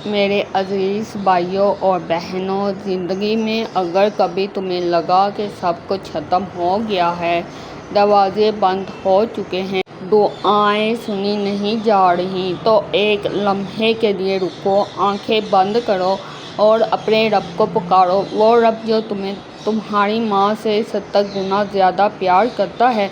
میرے عزیز بھائیوں اور بہنوں، زندگی میں اگر کبھی تمہیں لگا کہ سب کچھ ختم ہو گیا ہے، دروازے بند ہو چکے ہیں، دعائیں سنی نہیں جا رہی، تو ایک لمحے کے لیے رکو، آنکھیں بند کرو اور اپنے رب کو پکارو۔ وہ رب جو تمہیں تمہاری ماں سے 70 گنا زیادہ پیار کرتا ہے،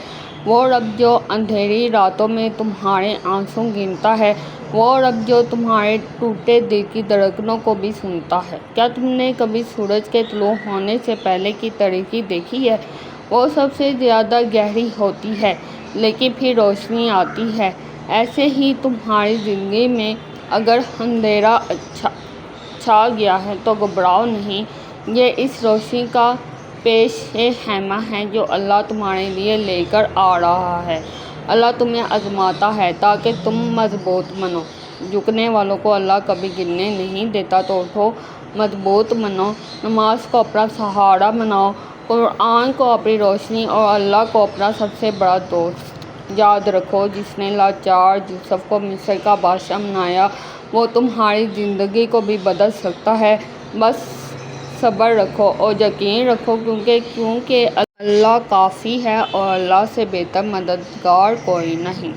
وہ رب جو اندھیری راتوں میں تمہارے آنسو گنتا ہے، وہ رب جو تمہارے ٹوٹے دل کی دھڑکنوں کو بھی سنتا ہے۔ کیا تم نے کبھی سورج کے طلوع ہونے سے پہلے کی تاریکی دیکھی ہے؟ وہ سب سے زیادہ گہری ہوتی ہے، لیکن پھر روشنی آتی ہے۔ ایسے ہی تمہاری زندگی میں اگر اندھیرا چھا گیا ہے تو گھبراؤ نہیں، یہ اس روشنی کا پیش خیمہ ہے جو اللہ تمہارے لیے لے کر آ رہا ہے۔ اللہ تمہیں آزماتا ہے تاکہ تم مضبوط بنو۔ جھکنے والوں کو اللہ کبھی گرنے نہیں دیتا، تو اٹھو، مضبوط بنو، نماز کو اپنا سہارا بناؤ، قرآن کو اپنی روشنی اور اللہ کو اپنا سب سے بڑا دوست۔ یاد رکھو، جس نے لاچار یوسف کو مصر کا بادشاہ بنایا، وہ تمہاری زندگی کو بھی بدل سکتا ہے۔ بس صبر رکھو اور یقین رکھو، کیونکہ اللہ کافی ہے اور اللہ سے بہتر مددگار کوئی نہیں۔